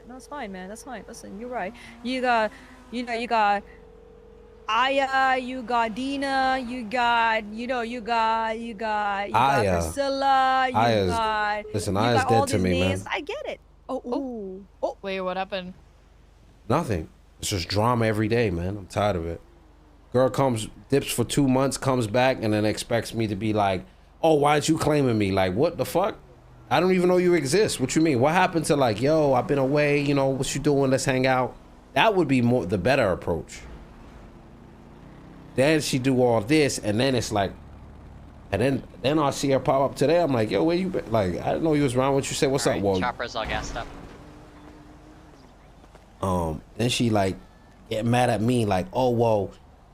No, it's fine, man. That's fine. Listen, you're right. You got, you got Aiyah, you got Dina, you got, you got Aiyah. Priscilla, Listen, you Aiyah's got all dead to these me, names. man. I get it. Oh. Wait, what happened? Nothing. It's just drama every day, man. I'm tired of it. Girl comes, dips for 2 months, comes back, and then expects me to be like, oh, why aren't you claiming me? Like, what the fuck? I don't even know you exist. What you mean? What happened to like, yo, I've been away, you know, what you doing? Let's hang out. That would be more the better approach. Then she do all this, and then it's like, and then I see her pop up today. I'm like, yo, where you been? Like, I didn't know you was around. What you say? What's up, Wall? Chopper's all gassed up. Then she like get mad at me, like, oh, well,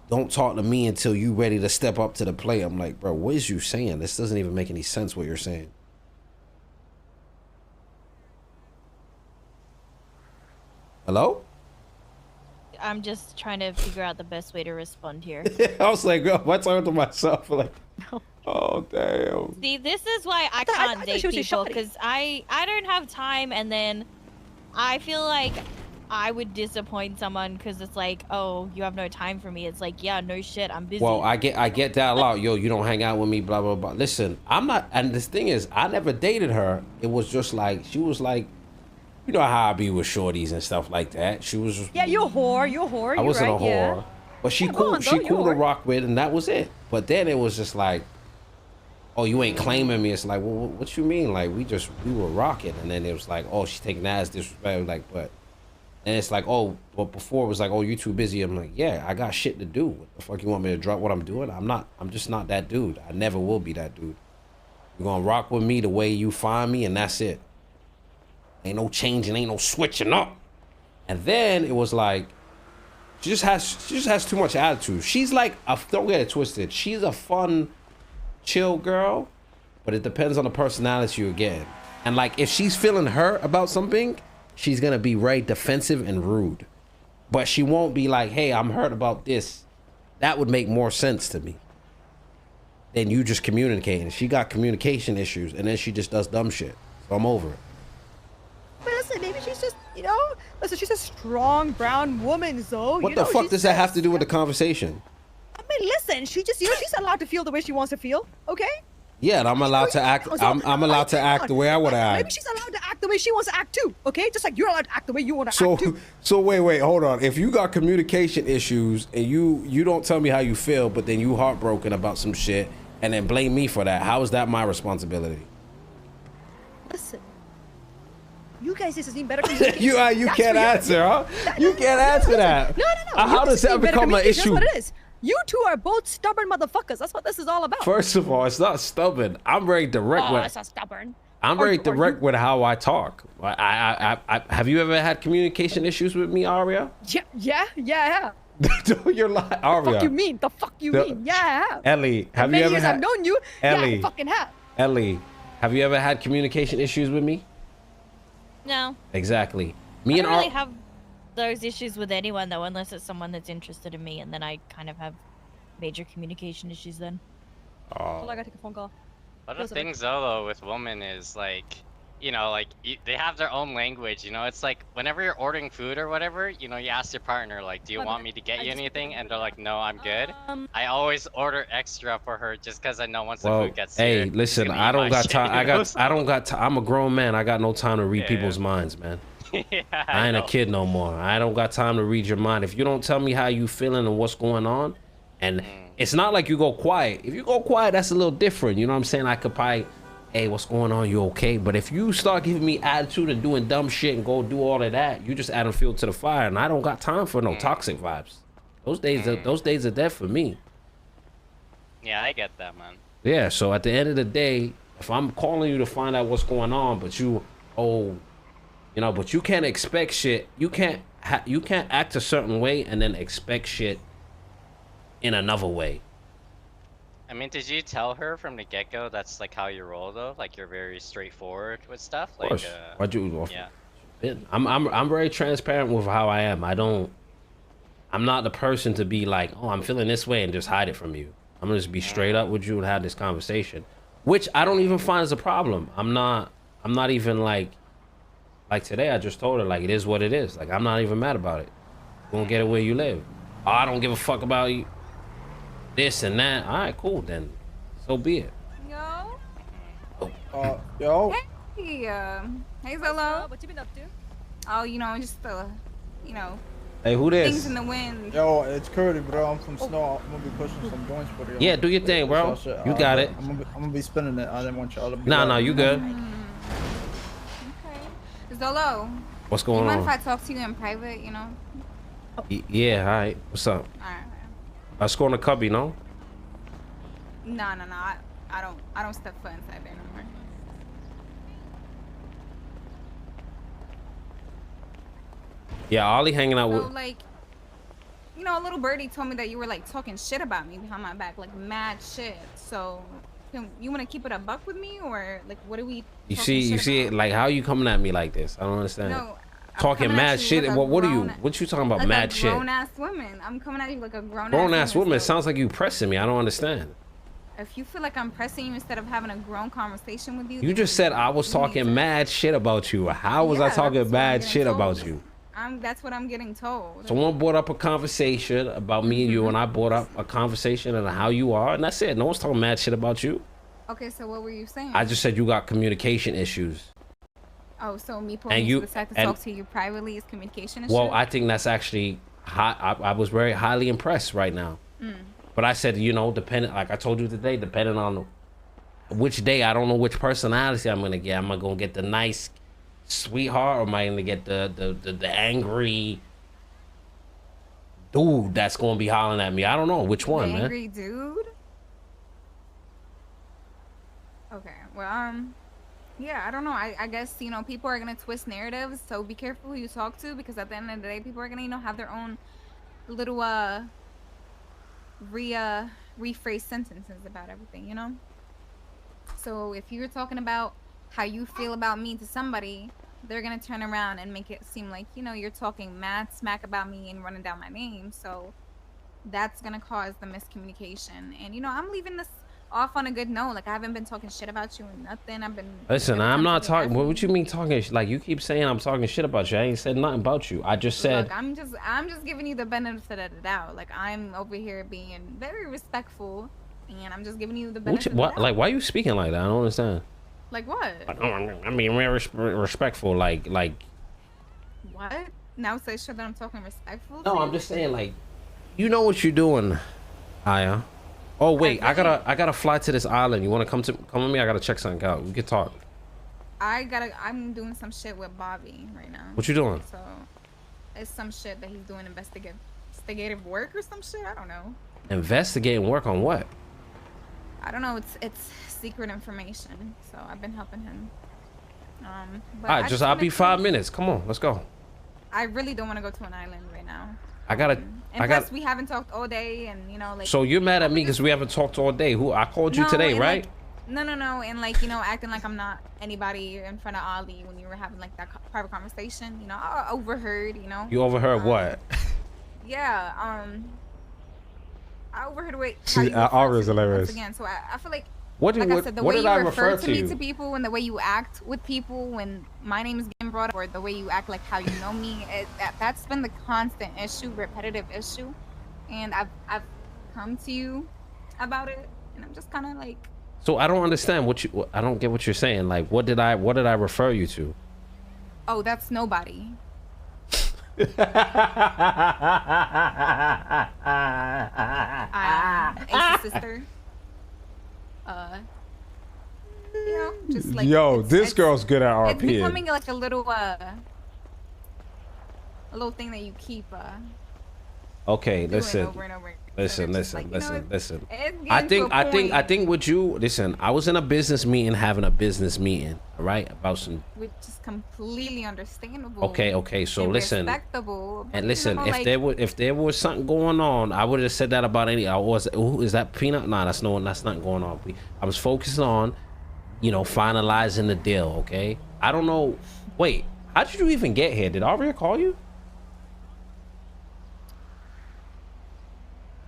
don't talk to me until you ready to step up to the plate. I'm like, bro, what is you saying? This doesn't even make any sense what you're saying. Hello? I'm just trying to figure out the best way to respond here. I was like, girl, I talking to myself like, oh damn. See, this is why I can't date people, because I don't have time, and then I feel like I would disappoint someone because it's like, oh, you have no time for me. It's like, yeah, no shit, I'm busy. Well, I get that a lot. Yo, you don't hang out with me, blah blah blah. Listen, I'm not, and this thing is, I never dated her. It was just like, she was like, you know how I be with shorties and stuff like that. She was just, Yeah, you're a whore. I wasn't right, a whore, yeah. but she Yeah, cool. on, She though, cool to you're. rock with, and that was it. But then it was just like, oh, you ain't claiming me. It's like, well, what you mean? Like we were rocking, and then it was like, oh, she's taking that as disrespect. Like, but, and it's like, oh, but before it was like, oh, you too busy. I'm like, yeah, I got shit to do. What the fuck you want me to drop what I'm doing? I'm just not that dude. I never will be that dude. You're gonna rock with me the way you find me, and that's it. Ain't no changing, ain't no switching up. And then it was like, she just has too much attitude. She's like, don't get it twisted. She's a fun, chill girl, but it depends on the personality you're getting. And like, if she's feeling hurt about something, she's gonna be very defensive and rude. But she won't be like, hey, I'm hurt about this. That would make more sense to me than you just communicating. She got communication issues, and then she just does dumb shit. So I'm over it. But listen, maybe she's just, listen, she's a strong brown woman, Zo. What the fuck does that have to do with the conversation? I mean, listen, she just, she's allowed to feel the way she wants to feel, okay? Yeah, and I'm allowed to act. I'm allowed to act the way I want to act. Maybe she's allowed to act the way she wants to act too, okay? Just like you're allowed to act the way you want to act too. So wait, hold on. If you got communication issues and you don't tell me how you feel, but then you heartbroken about some shit and then blame me for that, how is that my responsibility? Listen, you guys just need better you can't answer, huh? You can't answer that. No. How does that become an issue? That's what it is. You two are both stubborn motherfuckers. That's what this is all about. First of all, it's not stubborn. I'm very direct with. It's not stubborn. I'm very direct with how I talk. I have you ever had communication issues with me, Aria? Yeah. You're lying, Aria. The fuck you mean? The fuck you mean? Yeah, I have. Ellie, have you many ever years had? I've known you. Ellie, yeah, I fucking have. Ellie, have you ever had communication issues with me? No. Exactly. I don't really have those issues with anyone though, unless it's someone that's interested in me, and then I kind of have major communication issues then. Oh. Well, I gotta take a phone call. But the thing, Zolo, with women is like, they have their own language, it's like whenever you're ordering food or whatever, you ask your partner, like, do you want me to get you anything? And they're like, no, I'm good. I always order extra for her just because I know once the food gets here, listen, I don't got time. I don't got time. I'm a grown man. I got no time to read people's minds, man. Yeah, I ain't a kid no more. I don't got time to read your mind. If you don't tell me how you feeling and what's going on, and it's not like you go quiet. If you go quiet, that's a little different. You know what I'm saying? I could probably, hey, what's going on? You okay? But if you start giving me attitude and doing dumb shit and go do all of that, you just adding fuel to the fire, and I don't got time for no toxic vibes. Those days are dead for me. Yeah, I get that, man. Yeah, so at the end of the day, if I'm calling you to find out what's going on, but but you can't expect shit. You can't act a certain way and then expect shit in another way. I mean, did you tell her from the get-go that's like how you roll though? Like you're very straightforward with stuff? Like, of course. Yeah. I'm very transparent with how I am. I'm not the person to be like, oh, I'm feeling this way and just hide it from you. I'm gonna just be straight up with you and have this conversation, which I don't even find as a problem. I'm not even like Like today, I just told her like it is what it is. Like I'm not even mad about it. You gonna get it where you live. Oh, I don't give a fuck about you. This and that. All right, cool then. So be it. Yo. Yo. Hey, hey Zolo. What you been up to? Oh, you know, just you know, Hey, who this? things in the wind. Yo, it's Curdy, bro. I'm from Snow. I'm gonna be pushing some joints for you. Yeah, do your thing, bro. You got it. I'm gonna be spinning it. I didn't want y'all to be. Nah, you good. Okay. Zolo. What's going You mind on? if I talk to you in private? You know. Yeah, all right. What's up? Alright. Let's go in the cubby, no? No. I don't step foot inside there no more. Yeah, Ollie hanging out So with. like, you know, a little birdie told me that you were like talking shit about me behind my back, like mad shit. So, you want to keep it a buck with me, or like, what do we? You see, like how you coming at me like this? I don't understand. No. I'm Talking coming at mad you shit. like a What are you? grown- What you talking about? like Mad a shit. grown ass woman. I'm coming at you like a Grown ass woman. It So sounds like you pressing me. I don't understand. if you feel like I'm pressing you instead of having a grown conversation with you, You then just said I was you need talking to- mad shit about you. How was I Yeah, talking that's what I'm mad getting shit told. about you? That's what I'm getting told. Someone brought up a conversation about me and you, and I brought up a conversation on how you are, and that's it. No one's talking mad shit about you. Okay, so what were you saying? I just said you got communication issues. Oh, so me pulling And you you- to the side to and- talk to you privately is communication issue? Well, I think that's actually I was very highly impressed right now. But I said, you know, depending, like I told you today, depending on which day, I don't know which personality I'm gonna get. Am I gonna get the nice sweetheart, or am I gonna get the angry dude that's gonna be hollering at me? I don't know which one, the man. angry dude? Okay, well, yeah, I don't know. I guess, you know, people are gonna twist narratives, so be careful who you talk to, because at the end of the day, people are gonna, you know, have their own little rephrase sentences about everything, you know. So if you're talking about how you feel about me to somebody, they're gonna turn around and make it seem like, you know, you're talking mad smack about me and running down my name. So that's gonna cause the miscommunication. And you know, I'm leaving this off on a good note. Like, I haven't been talking shit about you and nothing. I've been Listen, every I'm time not somebody talking. asks What me- you mean talking? Like you keep saying I'm talking shit about you. I ain't said nothing about you. I just said. Look, I'm just giving you the benefit of the doubt. Like, I'm over here being very respectful, and I'm just giving you the benefit of the What? doubt. Like, why you speaking like that? I don't understand. Like what? I mean, very respectful. Like. What? Now say sure that I'm talking respectful? No, to I'm you? just saying, like, you know what you're doing, Aiyah. Oh wait, I gotta fly to this island. You wanna come with me? I gotta check something out. We can talk. I'm doing some shit with Bobby right now. What you doing? So it's some shit that he's doing investigative work or some shit. I don't know. Investigating work on what? I don't know. It's secret information. So I've been helping him. But All right, I'll wanna be tell 5 you, minutes. Come on, let's go. I really don't want to go to an island right now. I gotta. And plus, we haven't talked all day, and you know, like. So you're mad at me because we haven't talked all day? Who I called you No, today, and, right? Like, no, and like, you know, acting like I'm not anybody in front of Ali when you were having like that private conversation. You know, I overheard. You know. You overheard what? Yeah. I overheard what. Aura's hilarious. Again, so I feel like. What did Like I said, the what way did you I refer refer to to me you? to people and the way you act with people when my name is getting brought up, or the way you act like how you know me, that's been the constant issue, repetitive issue. And I've come to you about it, and I'm just kind of like. So I don't understand I don't get what you're saying. Like, what did I refer you to? Oh, that's nobody. Ace's sister. You know, just like. Yo, it's- this it's- girl's good at It's RP. becoming like a little thing that you keep Okay, doing listen. over and over. Listen. It's like, you know, Listen. it's I getting to a think point with you, listen, I was in a business meeting having a business meeting, all right? About some which is completely understandable. Okay, so and listen. respectable, but, And you listen, know, if like, there was something going on, I would have said that about any. Is that Peanut? Nah, that's not going on. I was focusing on, you know, finalizing the deal. Okay, I don't know. Wait, how did you even get here? Did Aria call you?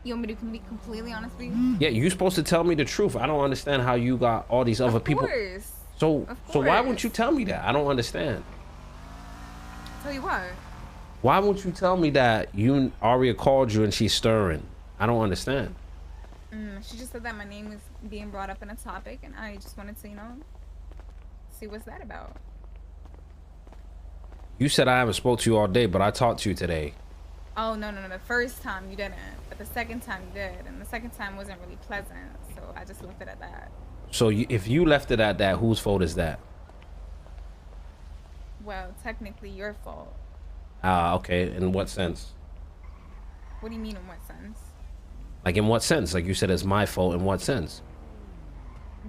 you want me to be completely honest with you? Yeah, you're supposed to tell me the truth. I don't understand how you got all these other people. Of course. So Of why course. wouldn't you tell me that? I don't understand. tell you what. Why won't you tell me that Aiyah called you and she's stirring? I don't understand. She just said that my name was being brought up in a topic, and I just wanted to, you know, see what's that about. You said I haven't spoke to you all day, but I talked to you today. Oh, no. The first time you didn't, but the second time you did, and the second time wasn't really pleasant, so I just left it at that. So if you left it at that, whose fault is that? Well, technically your fault. Ah, okay. In what sense? What do you mean in what sense? Like in what sense? Like you said it's my fault in what sense?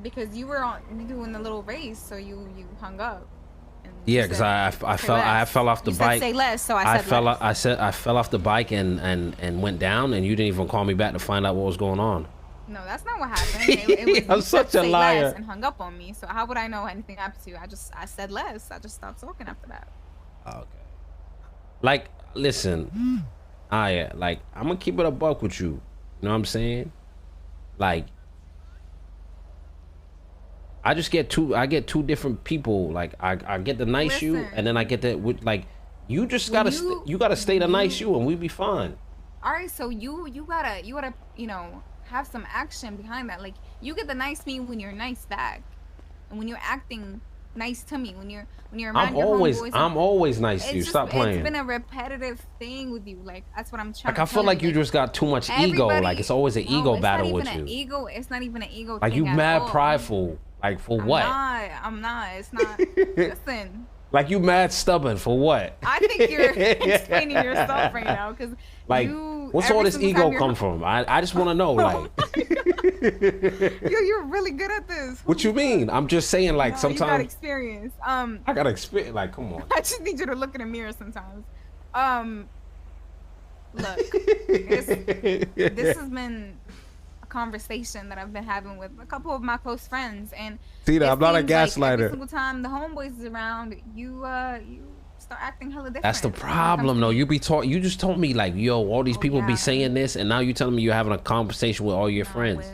Because you were doing the little race, so you hung up. Yeah, because I fell off the bike. Say less, so I fell off the bike and went down, and you didn't even call me back to find out what was going on. No, that's not what happened. It was I'm such a liar. And hung up on me. So how would I know anything happened to you? I said less. I just stopped talking after that. Okay. Like, listen, like I'm gonna keep it a buck with you. You know what I'm saying? Like, I get two different people. Like I get the nice you, and then I get that with like you just gotta you gotta stay the nice you, and we be fine. All right, so you gotta you know have some action behind that. Like you get the nice me when you're nice back, and when you're acting nice to me, when you're around your homeboys. I'm always nice to you. Stop playing. It's been a repetitive thing with you. Like that's what I'm trying. Like I feel like you just got too much ego. Like it's always an ego battle with you. It's not even an ego. Like you mad prideful. Like for what? I'm not. It's not. Listen. Like you mad stubborn for what? I think you're explaining yourself right now, because like what's all this ego come from? I just want to know. Like you're really good at this. What you mean? I'm just saying like no, sometimes. You got experience. I got experience. Like come on. I just need you to look in the mirror sometimes. Look, this has been a conversation that I've been having with a couple of my close friends, and see that I'm not a gaslighter. Like every single time the homeboys is around, you start acting hella different. That's the problem, though. You just told me like, yo, all these people be saying this, and now you telling me you're having a conversation with all your friends.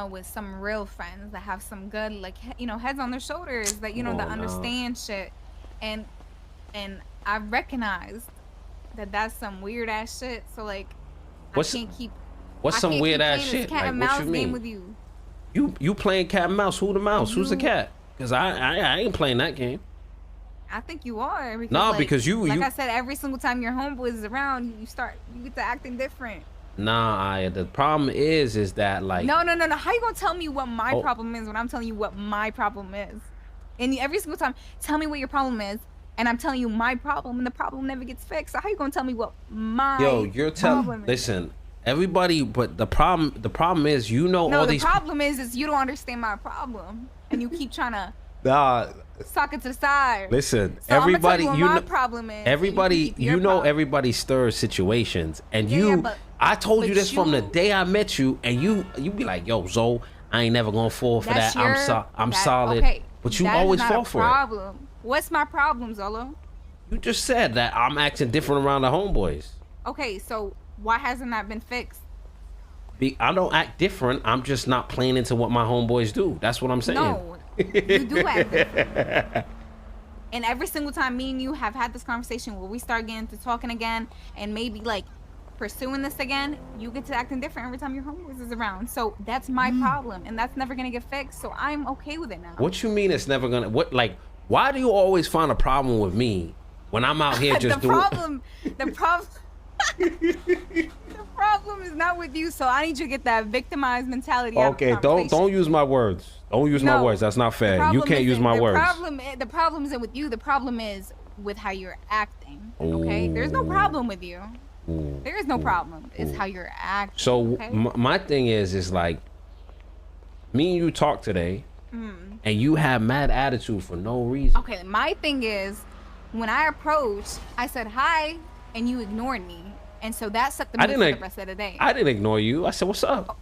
With some real friends that have some good, like, you know, heads on their shoulders that that understand shit, and I recognized that that's some weird ass shit. So like, I can't keep. What's some weird ass shit? Cat and mouse game with you. You playing cat and mouse? Who the mouse? Who's the cat? Because I ain't playing that game. I think you are. Because, nah, because I said, every single time your homeboy is around, you get to acting different. Nah, the problem is that like. No. How you gonna tell me what my problem is when I'm telling you what my problem is? And every single time, tell me what your problem is, and I'm telling you my problem, and the problem never gets fixed. So how you gonna tell me what my you're telling. Listen. Everybody, but the problem is, you know, all these. No, the problem is you don't understand my problem, and you keep trying to sock it to the side. Listen, so everybody, you know, my problem is everybody, you know, everybody stirs situations, and I told you this from the day I met you, and you be like, yo, Zo, I ain't never gonna fall for that. I'm solid, okay, but you always fall for it. What's my problem, Zolo? You just said that I'm acting different around the homeboys. Okay, so. Why hasn't that been fixed? I don't act different. I'm just not playing into what my homeboys do. That's what I'm saying. No, you do act different. And every single time me and you have had this conversation where we start getting to talking again and maybe like pursuing this again, you get to acting different every time your homeboys is around. So that's my problem, and that's never gonna get fixed. So I'm okay with it now. What you mean it's never gonna? What, like, why do you always find a problem with me when I'm out here just the problem. The problem is not with you, so I need you to get that victimized mentality. Okay, don't use my words. Don't use my words. That's not fair. You can't use my words. The problem isn't with you. The problem is with how you're acting. Okay, there's no problem with you. There is no problem. It's how you're acting. So okay? My thing is like, me and you talked today, and you have mad attitude for no reason. Okay, my thing is, when I approached, I said hi. And you ignored me, and so that set the mood for the rest of the day. I didn't ignore you. I said, "What's up?"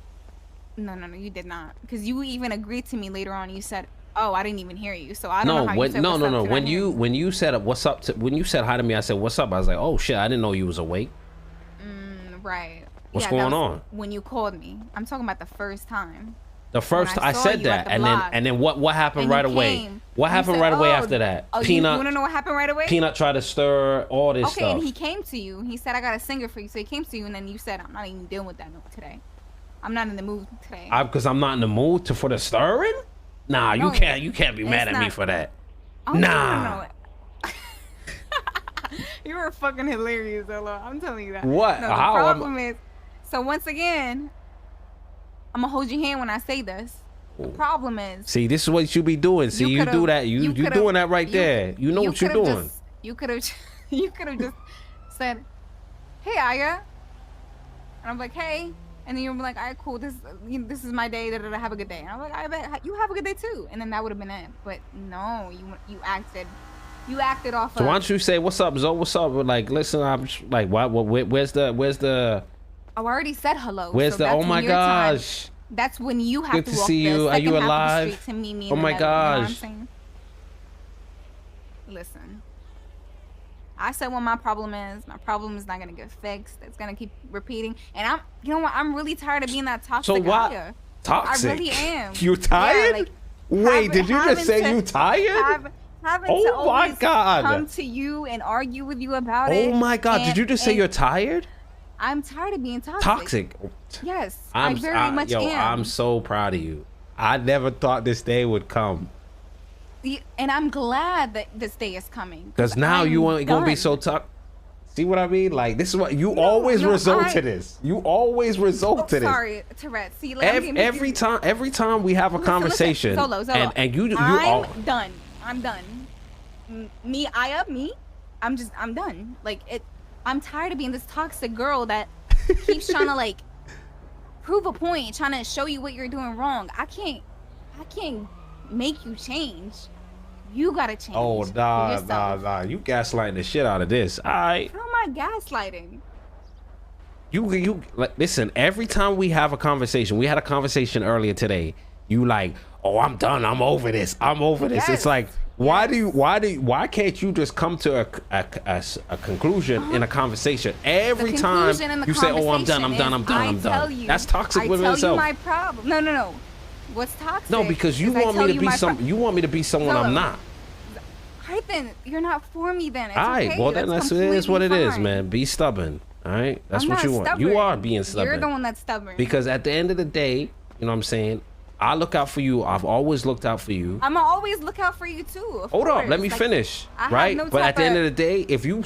No, you did not, because you even agreed to me later on. You said, "Oh, I didn't even hear you." So I don't know how you said what's up. When you said what's up when you said hi to me, I said, "What's up?" I was like, "Oh shit, I didn't know you was awake." Right. What's going on? When you called me, I'm talking about the first time. The first I said that, and then what happened right away? What happened right away after that? Oh, Peanut. You want to know what happened right away? Peanut tried to stir all this stuff. Okay, and he came to you. He said, "I got a singer for you." So he came to you, and then you said, "I'm not even dealing with that today. I'm not in the mood today." Because I'm not in the mood for the stirring. Nah, you can't be mad at me for that. Oh, nah. No. You were fucking hilarious, Zolo. I'm telling you that. What? No, the problem is, so once again, I'm gonna hold your hand when I say this. The problem is, see, this is what you be doing. See, you do that. You doing that right there. You know what you're doing. You could have just said, "Hey, Aiyah," and I'm like, "Hey," and then you're like, "All right, cool. This is my day. Have a good day." And I'm like, "I bet you have a good day too." And then that would have been it. But no, you acted off. So why don't you say, "What's up, Zo? What's up?" Like, listen, I'm like, where's the? Oh, I already said hello. Where's the? Oh my gosh. That's when you have Good to to walk see you. Are you alive? To meet me oh my gosh. You know Listen. I said what my problem is. My problem is not gonna get fixed. It's gonna keep repeating. And you know what? I'm really tired of being that toxic. So what? Aiyah. Toxic? I really am. You tired? Yeah, like, wait, did you just say you tired? Oh my God. Come to you and argue with you about it. Oh my God. Did you just say you're tired? I'm tired of being toxic. Toxic? Yes, I very much am. I'm so proud of you. I never thought this day would come. And I'm glad that this day is coming. Because now you ain't going to be so tough. See what I mean? Like, this is what you always result to this. You always result to this. Sorry, Tourette. See, every time we have a conversation. Zolo. I'm done. I'm done. Me, Aiyah, I'm done. Like, I'm tired of being this toxic girl that keeps trying to like prove a point, trying to show you what you're doing wrong. I can't make you change. You gotta change. Oh nah. You gaslighting the shit out of this. Alright. How am I gaslighting? You listen, every time we have a conversation, we had a conversation earlier today. You like, oh, I'm done. I'm over this. Yes. It's like, why can't you just come to a conclusion in a conversation every time you say, oh, I'm done. That's toxic within itself. I tell you my problem. No. What's toxic? No, because you want me to be you want me to be someone I'm not. Alright then, you're not for me then. It's alright, okay. well then it is what it is, man. Be stubborn. Alright? That's what you want. Stubborn. You are being stubborn. You're the one that's stubborn. Because at the end of the day, you know what I'm saying? I look out for you. I've always looked out for you. I'ma always look out for you too. Hold on, let me finish. Right? But at the end of the day, if you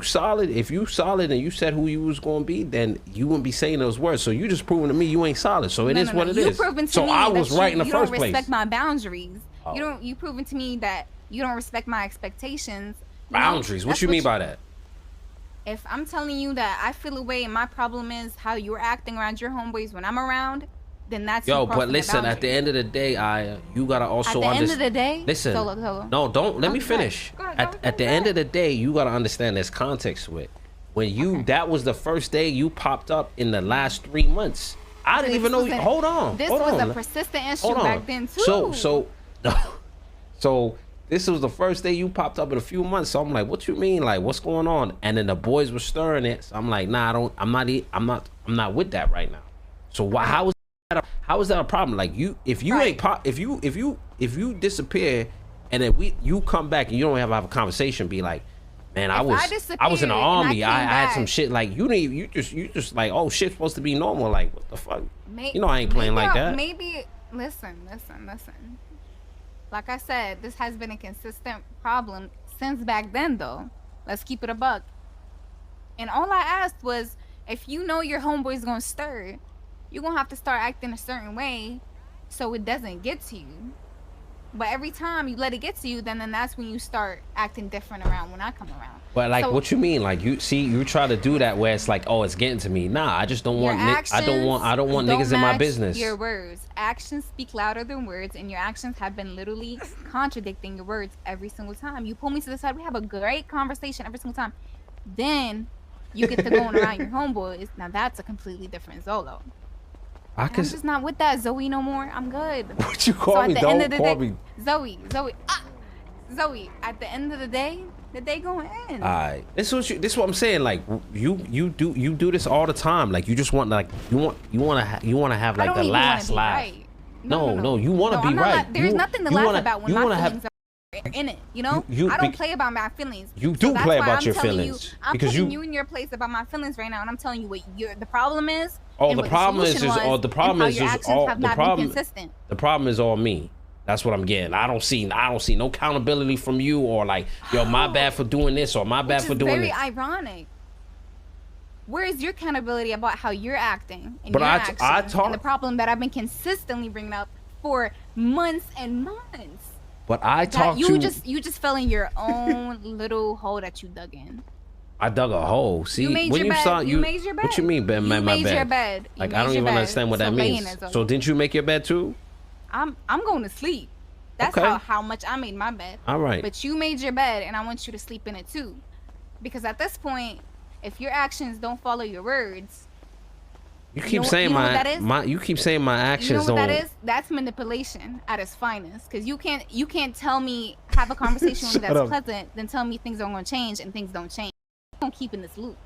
solid and you said who you was gonna be, then you wouldn't be saying those words. So you just proving to me you ain't solid. So it is what it is. So I was right in the first place. You don't respect my boundaries. You proving to me that you don't respect my expectations. Boundaries? What you mean by that? If I'm telling you that I feel away and my problem is how you're acting around your homeboys when I'm around, then that's but listen, at the end of the day, Aiyah, you gotta also understand. At the end of the day, listen, Zolo. No, don't let me finish. At the end of the day, you gotta understand there's context to it. When that was the first day you popped up in the last 3 months. I didn't even know. Hold on. This was a persistent issue back then too. So this was the first day you popped up in a few months. So I'm like, what you mean? Like, what's going on? And then the boys were stirring it. So I'm like, nah, I'm not with that right now. So how is that a problem? Like if you disappear and then you come back and you don't have a conversation, be like, man, I was in the army. I had some shit. Like you just like, oh, shit's supposed to be normal. Like, what the fuck? I ain't playing like that. Maybe listen. Like I said, this has been a consistent problem since back then, though. Let's keep it a buck. And all I asked was, if you know your homeboy's gonna stir, you're gonna have to start acting a certain way so it doesn't get to you. But every time you let it get to you, then that's when you start acting different around when I come around. But like, what you mean? Like, you try to do that where it's like, oh, it's getting to me. Nah, I just don't want. I don't want niggas in my business. Your words, actions speak louder than words, and your actions have been literally contradicting your words every single time. You pull me to the side, we have a great conversation every single time. Then you get to going around your homeboys. Now that's a completely different Zolo. I'm just not with that Zoe no more. I'm good. What you call me? Don't call me. Zoe. Zoe. At the end of the day going in. Alright. This is what I'm saying. Like you do this all the time. Like you just want you want to have like the last laugh. Right. No. You want to be right. There's nothing to laugh about when my feelings are in it. You know, I don't play about my feelings. You do play about your feelings. I'm putting you in your place about my feelings right now, and I'm telling you what the problem is. The problem is the problem is all me. That's what I'm getting. I don't see no accountability from you, or like, yo, my bad for doing this, or my bad for doing very this. ironic. Where is your accountability about how you're acting and but your I actions talk, and the problem that I've been consistently bringing up for months and months? But I talk you just fell in your own little hole that you dug in. I dug a hole. See, you made your bed. You made your bed. What you mean, my bed? You made your bed. Like, I don't even understand what that means. So didn't you make your bed too? I'm going to sleep. That's okay. how much I made my bed. All right. But you made your bed, and I want you to sleep in it too, because at this point, if your actions don't follow your words, you keep saying you keep saying my actions don't. You know what that is? That's manipulation at its finest. Because you can't tell me have a conversation that's pleasant, then tell me things are going to change and things don't change. You don't keep in this loop.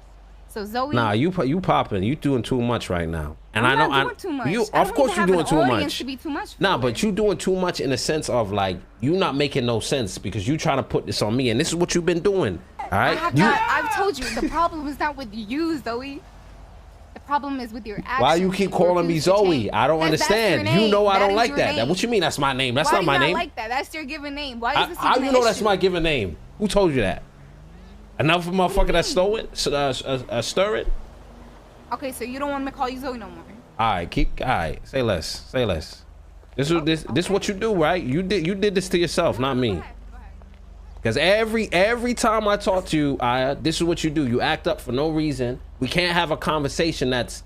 So Zoe, nah, you popping. You doing too much right now. And I'm not doing too much. Of course you're doing too much. To be too much nah, but you doing too much in the sense of like you not making no sense because you trying to put this on me, and this is what you've been doing. All right. I've told you the problem is not with you, Zoe. The problem is with your actions. Why you keep calling me Zoe? I don't understand. You know I don't like that. What you mean that's my name? That's not my name. Why do you not like that? That's your given name. Why is this how you know that's my given name? Who told you that? Another motherfucker that stole it? Stir it? Okay, so you don't want me to call you Zoe no more. All right, say less. This is what you do, right? You did this to yourself, not me. Because every time I talk to you, Aiyah, this is what you do. You act up for no reason. We can't have a conversation that's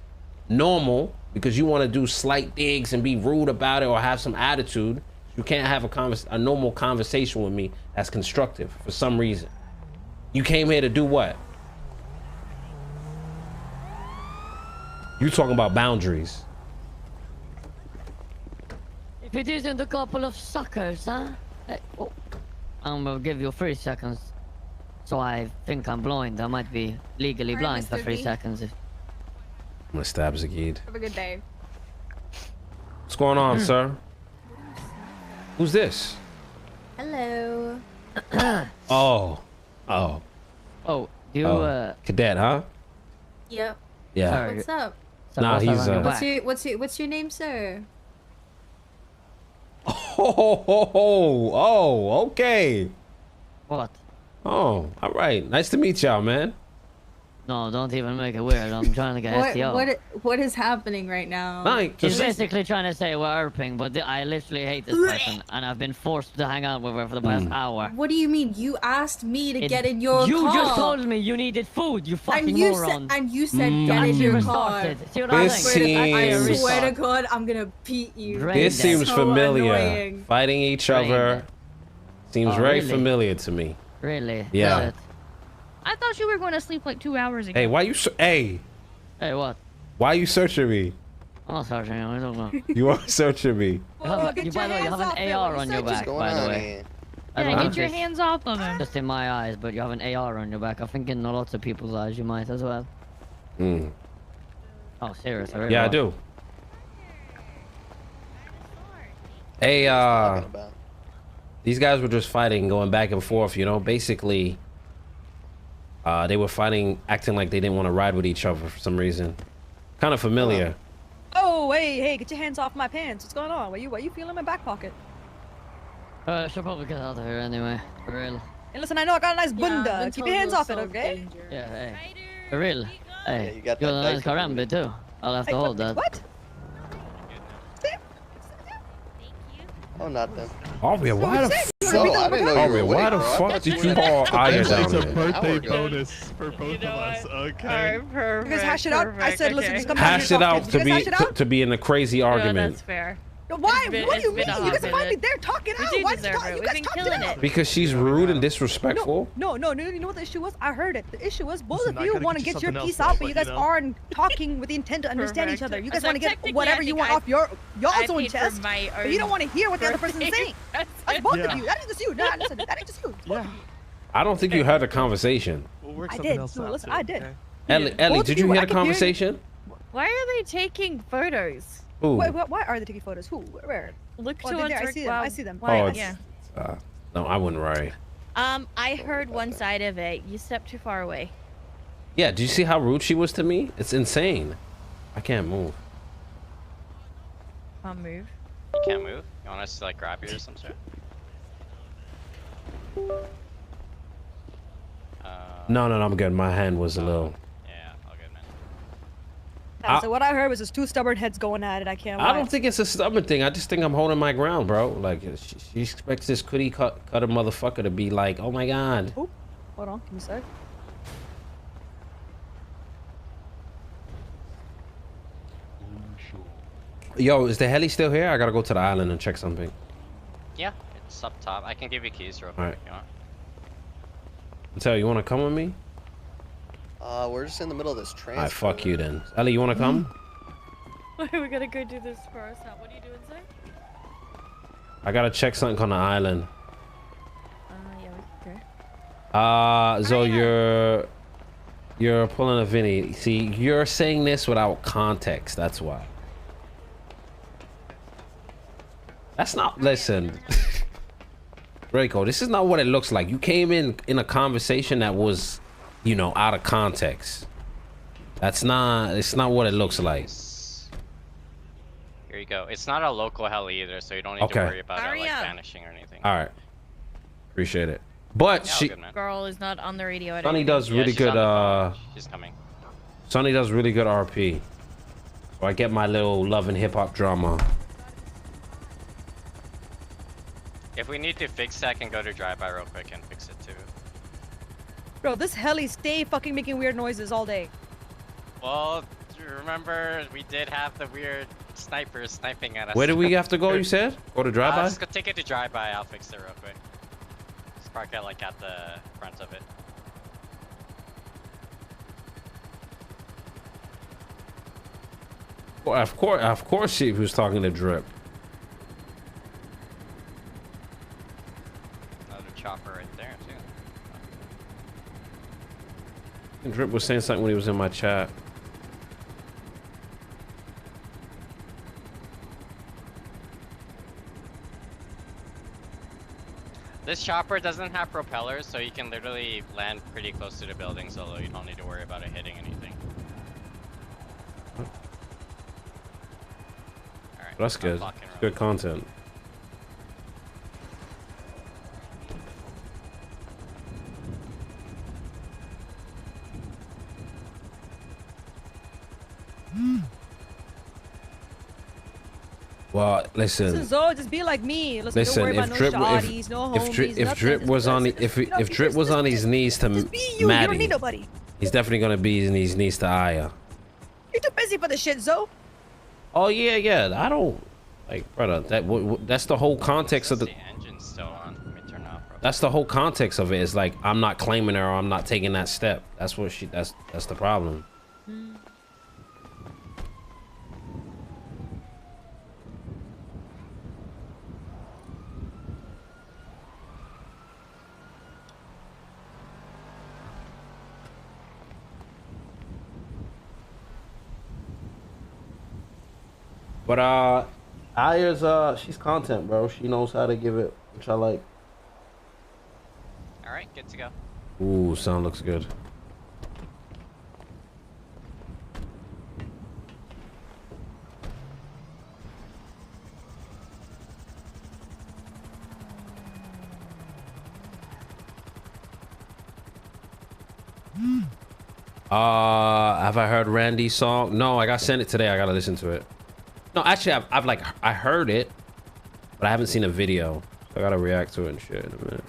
normal because you want to do slight digs and be rude about it or have some attitude. You can't have a normal conversation with me that's constructive for some reason. You came here to do what? You talking about boundaries. If it isn't a couple of suckers, huh? I'm gonna give you 3 seconds. So I think I'm blind. I might be legally blind for 3 seconds. I'm gonna stab Zagid. Have a good day. What's going on, sir? Who's this? Hello. Oh, you cadet, huh? Yep. Yeah. Sorry. What's up? Nah, he's what's your name, sir? Oh, okay. What? Oh, all right. Nice to meet y'all, man. No, don't even make it weird. I'm trying to get STO. What is happening right now? He's basically trying to say we're RPing, but I literally hate this person, and I've been forced to hang out with her for the past hour. What do you mean? You asked me to get in your car. You just told me you needed food, you fucking moron. And you said get in your car. See what I swear to God, I'm gonna beat you. This seems familiar. Annoying. Fighting each other seems very familiar to me. Really? Yeah. I thought you were going to sleep like 2 hours ago. Hey, why you? Hey, what? Why you searching me? I'm not searching you. I don't know. You are searching me. By the way, you have an AR on your back. By the way. Yeah, get your hands off of him. Just in my eyes, but you have an AR on your back. I think in lots of people's eyes you might as well. Hmm. Oh, seriously? Yeah, I do. Hey, these guys were just fighting, going back and forth. You know, basically. They were fighting, acting like they didn't want to ride with each other for some reason. Kind of familiar. Oh, hey, get your hands off my pants. What's going on? Why you feeling my back pocket? Should probably get out of here anyway. For real. And listen, I know I got a nice bunda. Keep your hands off it, okay? Danger. Yeah, hey. For real. Hey, yeah, you got a nice karambit too. I'll have to hold that. What? Oh, nothing. Aiyah, why the fuck? I didn't know you were why the fuck did you call Aiyah down there? It's a birthday bonus for both of us, okay? You guys hash it out. I said, listen, just come hash it out to be in a crazy argument. No, that's fair. Why? What do you mean? You guys find me there talking out. Why did you guys talk it out? Because she's rude and disrespectful. No. You know what the issue was? I heard it. The issue was both of you want to get your piece out, but you guys aren't talking with the intent to understand each other. You guys want to get whatever you want off y'all's own chest, but you don't want to hear what the other person is saying. That's both of you. That ain't just you. Nah, listen, that ain't just you. Yeah. I don't think you heard the conversation. I did. No, listen, I did. Ellie, did you hear the conversation? Why are they taking photos? Who? Why are they taking photos? Who? Where? Look oh, to there. I see them. I see them. Oh, yeah. No, I wouldn't worry. I heard one side of it. You stepped too far away. Yeah, do you see how rude she was to me? It's insane. I can't move. Can't move. You can't move? You want us to like grab you or some sort? No, I'm good. My hand was a little. Yeah, all good, man. So what I heard was just two stubborn heads going at it. I can't. I don't think it's a stubborn thing. I just think I'm holding my ground, bro. Like she expects this cookie cutter motherfucker to be like, oh my god. Oop. Hold on, give me a sec. Yo, is the heli still here? I gotta go to the island and check something. Yeah, it's up top. I can give you keys real quick if you want. Tell you wanna come with me? We're just in the middle of this transfer. Alright, fuck you then. Ellie, you wanna come? We gotta go do this first. What are you doing, sir? I gotta check something on the island. Yeah, okay. So you're pulling a Vinny. See, you're saying this without context. That's why. That's not. Listen, Draco. This is not what it looks like. You came in a conversation that was, you know, out of context. That's not. It's not what it looks like. Here you go. It's not a local heli either, so you don't need to worry about it like vanishing or anything. All right. Appreciate it. But she. Girl is not on the radio. Sonny does really good. She's coming. Sonny does really good RP. So I get my little love and hip hop drama. If we need to fix that, I can go to drive-by real quick and fix it too. Bro, this heli stay fucking making weird noises all day. Well, remember we did have the weird snipers sniping at us. Where do we have to go? You said go to drive-by. Just go take it to drive-by. I'll fix it real quick. Just park it like at the front of it. Well, of course, she was talking to Drip. Chopper right there too. And Drip was saying something when he was in my chat. This chopper doesn't have propellers, so you can literally land pretty close to the buildings, although you don't need to worry about it hitting anything. Alright, That's good. Good content. Well, listen. Zolo, just be like me. Listen, don't worry about no shawties, no homies, if Drip was on if Drip was on his knees to Maddie, you don't need nobody. He's definitely gonna be on his knees to Aiyah. You're too busy for this shit, Zo. Oh yeah. I don't like, brother. That's the whole context of the. Engine's still on. Let me turn it off. That's the whole context of it. Is like I'm not claiming her or I'm not taking that step. That's what she. That's the problem. But Aiyah's she's content, bro. She knows how to give it, which I like. All right, good to go. Ooh, sound looks good. Have I heard Randy's song? No, I got sent it today. I gotta listen to it. No, actually, I heard it, but I haven't seen a video. So I gotta react to it and shit in a minute.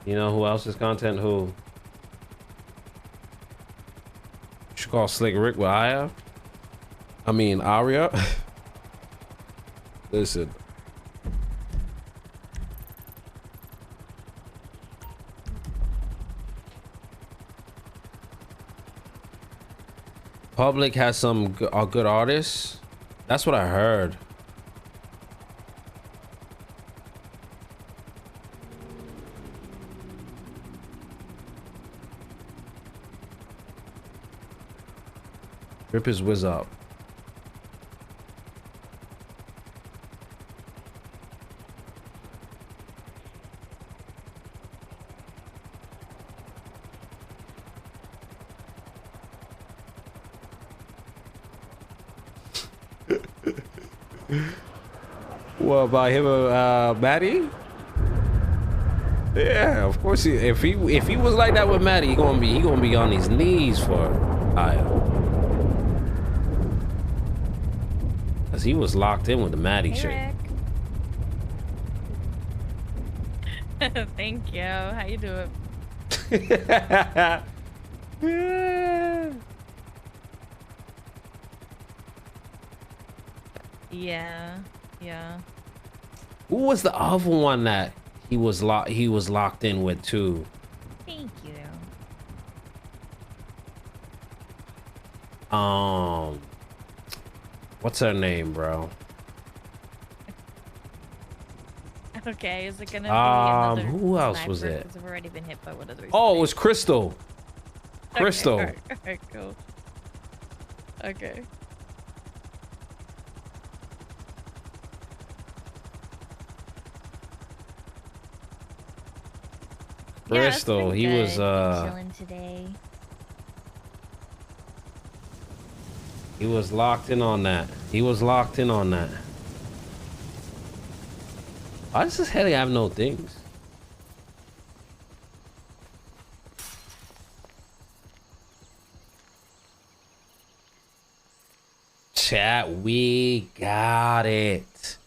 You know who else is content? Who? You should call Slick Rick with Aiyah. I mean, Aria. Listen. Public has some good artists. That's what I heard. Rip his whiz up. What about him, Maddie? Yeah, of course. If he was like that with Maddie, he gonna be on his knees for Aiyah. Cause he was locked in with the Maddie chick. Thank you. How you doing? Yeah. Yeah. Who was the other one that he was locked in with too? Thank you. What's her name, bro? Okay, is it gonna be another who else was it? I've already been hit by one of those. Oh, it was Crystal. Crystal. Okay, alright, cool. Okay. Crystal, he was chilling today. He was locked in on that. Why does this heli have no things? Chat, we got it.